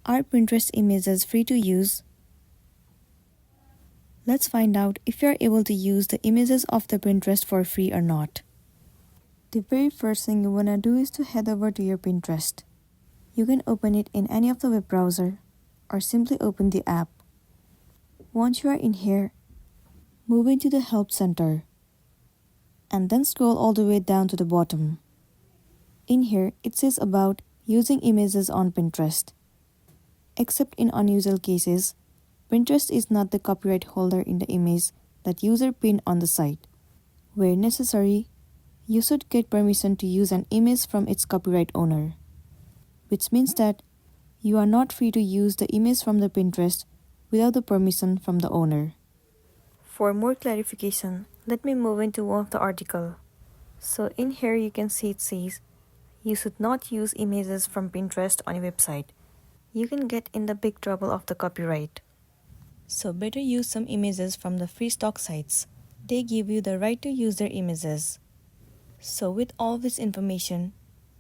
Are Pinterest images free to use? Let's find out if you are able to use the images of the Pinterest for free or not. The very first thing you wanna do is to head over to your Pinterest. You can open it in any of the web browser or simply open the app. Once you are in here, move into the Help Center and then scroll all the way down to the bottom. In here, it says about using images on Pinterest. Except in unusual cases, Pinterest is not the copyright holder in the image that user pinned on the site. Where necessary, you should get permission to use an image from its copyright owner, which means that you are not free to use the image from the Pinterest without the permission from the owner. For more clarification, let me move into one of the article. So in here you can see it says, you should not use images from Pinterest on your website. You can get in the big trouble of the copyright. So better use some images from the free stock sites. They give you the right to use their images. So with all this information,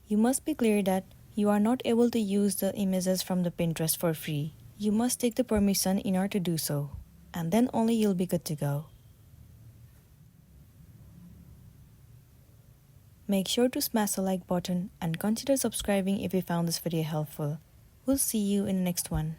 you must be clear that you are not able to use the images from the Pinterest for free. You must take the permission in order to do so, and then only you'll be good to go. Make sure to smash the like button and consider subscribing if you found this video helpful. We'll see you in the next one.